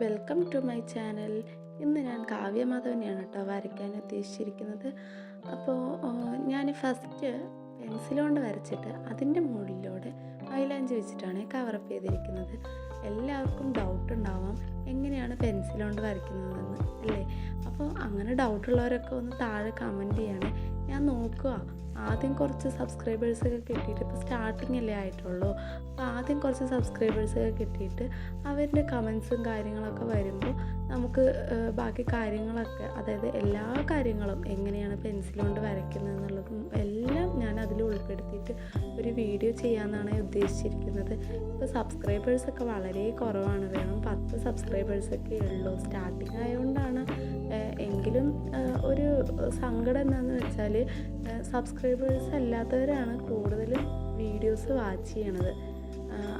Welcome to my channel. ഇന്ന് ഞാൻ കാവ്യമാധവനെയാണ് കേട്ടോ വരയ്ക്കാൻ ഉദ്ദേശിച്ചിരിക്കുന്നത്. അപ്പോൾ ഞാൻ ഫസ്റ്റ് പെൻസിൽ കൊണ്ട് വരച്ചിട്ട് അതിൻ്റെ മുകളിലൂടെ മൈലാഞ്ചി വെച്ചിട്ടാണ് കവറപ്പ് ചെയ്തിരിക്കുന്നത്. എല്ലാവർക്കും ഡൗട്ട് ഉണ്ടാവാം എങ്ങനെയാണ് പെൻസിൽ കൊണ്ട് വരയ്ക്കുന്നതെന്ന് അല്ലേ. അപ്പോൾ അങ്ങനെ ഡൗട്ടുള്ളവരൊക്കെ ഒന്ന് താഴെ കമൻറ്റ് ചെയ്യണേ. ഞാൻ നോക്കുക ആദ്യം കുറച്ച് സബ്സ്ക്രൈബേഴ്സൊക്കെ കിട്ടിയിട്ട്, ഇപ്പോൾ സ്റ്റാർട്ടിങ് അല്ലേ ആയിട്ടുള്ളൂ. അപ്പോൾ ആദ്യം കുറച്ച് സബ്സ്ക്രൈബേഴ്സൊക്കെ കിട്ടിയിട്ട് അവരുടെ കമൻസും കാര്യങ്ങളൊക്കെ വരുമ്പോൾ നമുക്ക് ബാക്കി കാര്യങ്ങളൊക്കെ, അതായത് എല്ലാ കാര്യങ്ങളും എങ്ങനെയാണ് പെൻസിൽ കൊണ്ട് വരയ്ക്കുന്നത് എന്നുള്ളതും എല്ലാം ഞാൻ അതിൽ ഉൾപ്പെടുത്തിയിട്ട് ഒരു വീഡിയോ ചെയ്യാമെന്നാണ് ഉദ്ദേശിച്ചിരിക്കുന്നത്. ഇപ്പോൾ സബ്സ്ക്രൈബേഴ്സൊക്കെ വളരെ കുറവാണ്, വെറും 10 സബ്സ്ക്രൈബേഴ്സൊക്കെ ഉള്ളൂ. സ്റ്റാർട്ടിങ് ആയതുകൊണ്ടാണ്. എങ്കിലും ഒരു സങ്കടം എന്താണെന്ന് വെച്ചാൽ സബ്സ്ക്രൈബേഴ്സ് അല്ലാത്തവരാണ് കൂടുതലും വീഡിയോസ് വാച്ച് ചെയ്യണത്.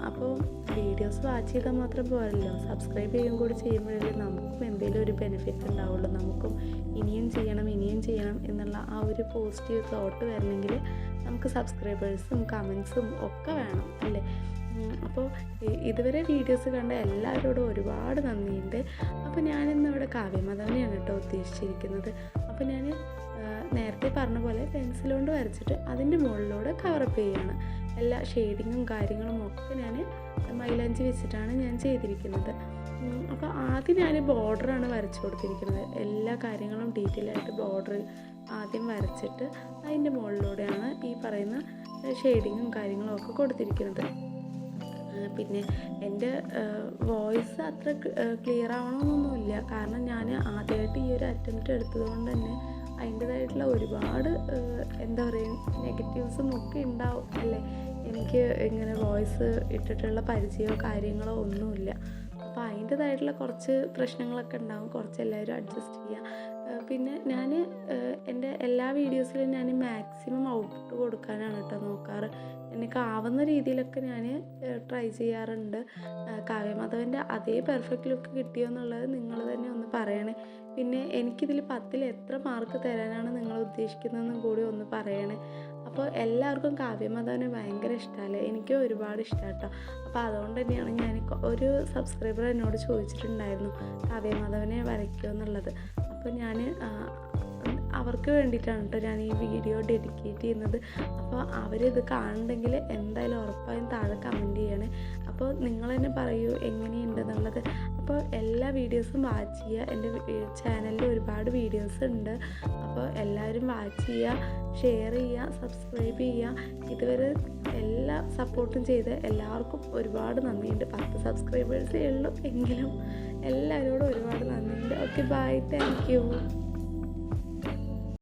അപ്പോൾ വീഡിയോസ് വാച്ച് ചെയ്താൽ മാത്രം പോരല്ലോ, സബ്സ്ക്രൈബ് ചെയ്യുകയും കൂടി ചെയ്യുമ്പോഴല്ലേ നമുക്കും എന്തെങ്കിലും ഒരു ബെനിഫിറ്റ് ഉണ്ടാവുള്ളൂ. നമുക്കും ഇനിയും ചെയ്യണം എന്നുള്ള ആ ഒരു പോസിറ്റീവ് തോട്ട് വരണമെങ്കിൽ നമുക്ക് സബ്സ്ക്രൈബേഴ്സും കമൻസും ഒക്കെ വേണം അല്ലേ. അപ്പോൾ ഇതുവരെ വീഡിയോസ് കണ്ട എല്ലാവരോടും ഒരുപാട് നന്ദിയുണ്ട്. അപ്പോൾ ഞാനിന്നിവിടെ കാവ്യമാധവനെയാണ് കേട്ടോ ഉദ്ദേശിച്ചിരിക്കുന്നത്. അപ്പോൾ ഞാൻ നേരത്തെ പറഞ്ഞ പോലെ പെൻസിൽ കൊണ്ട് വരച്ചിട്ട് അതിൻ്റെ മുകളിലൂടെ കവറപ്പ് ചെയ്യുകയാണ്. എല്ലാ ഷെയ്ഡിങ്ങും കാര്യങ്ങളും ഒക്കെ ഞാൻ മൈലാഞ്ചി വെച്ചിട്ടാണ് ഞാൻ ചെയ്തിരിക്കുന്നത്. അപ്പോൾ ആദ്യം ഞാൻ ബോർഡറാണ് വരച്ചു കൊടുത്തിരിക്കുന്നത്. എല്ലാ കാര്യങ്ങളും ഡീറ്റെയിൽ ആയിട്ട് ബോർഡർ ആദ്യം വരച്ചിട്ട് അതിൻ്റെ മുകളിലൂടെയാണ് ഈ പറയുന്ന ഷെയ്ഡിങ്ങും കാര്യങ്ങളും ഒക്കെ കൊടുത്തിരിക്കുന്നത്. പിന്നെ എൻ്റെ വോയിസ് അത്ര ക്ലിയർ ആവണമെന്നൊന്നുമില്ല, കാരണം ഞാൻ ആദ്യമായിട്ട് ഈ ഒരു അറ്റംപ്റ്റ് എടുത്തത് കൊണ്ട് തന്നെ അതിൻ്റേതായിട്ടുള്ള ഒരുപാട് എന്താ പറയുക നെഗറ്റീവ്സും ഒക്കെ ഉണ്ടാവും അല്ലേ. എനിക്ക് ഇങ്ങനെ വോയിസ് ഇട്ടിട്ടുള്ള പരിചയമോ കാര്യങ്ങളോ ഒന്നുമില്ല. അപ്പോൾ അതിൻ്റേതായിട്ടുള്ള കുറച്ച് പ്രശ്നങ്ങളൊക്കെ ഉണ്ടാവും, കുറച്ച് എല്ലാവരും അഡ്ജസ്റ്റ് ചെയ്യുക. പിന്നെ ഞാൻ എൻ്റെ എല്ലാ വീഡിയോസിലും ഞാൻ മാക്സിമം ഔട്ട്പുട്ട് കൊടുക്കാനാണ് കേട്ടോ നോക്കാറ്. എനിക്കാവുന്ന രീതിയിലൊക്കെ ഞാൻ ട്രൈ ചെയ്യാറുണ്ട്. കാവ്യമാധവൻ്റെ അതേ പെർഫെക്റ്റ് ലുക്ക് കിട്ടിയോ എന്നുള്ളത് നിങ്ങൾ തന്നെ ഒന്ന് പറയണേ. പിന്നെ എനിക്കിതിൽ 10ൽ എത്ര മാർക്ക് തരാനാണ് നിങ്ങൾ ഉദ്ദേശിക്കുന്നതെന്നും കൂടി ഒന്ന് പറയണേ. അപ്പോൾ എല്ലാവർക്കും കാവ്യമാധവനെ ഭയങ്കര ഇഷ്ടമല്ലേ, എനിക്കും ഒരുപാട് ഇഷ്ടമാണ് കേട്ടോ. അപ്പോൾ അതുകൊണ്ട് തന്നെയാണ് ഞാൻ ഒരു സബ്സ്ക്രൈബർ എന്നോട് ചോദിച്ചിട്ടുണ്ടായിരുന്നു കാവ്യമാധവനെ വരയ്ക്കുമോ എന്നുള്ളത്. അപ്പോൾ ഞാൻ അവർക്ക് വേണ്ടിയിട്ടാണ് കേട്ടോ ഞാൻ ഈ വീഡിയോ ഡെഡിക്കേറ്റ് ചെയ്യുന്നത്. അപ്പോൾ അവരിത് കാണുന്നുണ്ടെങ്കിൽ എന്തായാലും ഉറപ്പായും താഴെ കമൻറ്റ് ചെയ്യണേ. അപ്പോൾ നിങ്ങൾ തന്നെ പറയൂ എങ്ങനെയുണ്ടെന്നുള്ളത്. അപ്പോൾ എല്ലാ വീഡിയോസും വാച്ച് ചെയ്യുക. എൻ്റെ ചാനലിൽ ഒരുപാട് വീഡിയോസ് ഉണ്ട്. അപ്പോൾ എല്ലാവരും വാച്ച് ചെയ്യുക, ഷെയർ ചെയ്യുക, സബ്സ്ക്രൈബ് ചെയ്യുക. ഇതുവരെ എല്ലാ സപ്പോർട്ടും ചെയ്ത് എല്ലാവർക്കും ഒരുപാട് നന്ദിയുണ്ട്. 10 സബ്സ്ക്രൈബേഴ്സേ ഉള്ളൂ എങ്കിലും എല്ലാവരോടും ഒരുപാട് നന്ദിയുണ്ട്. Okay, bye, thank U.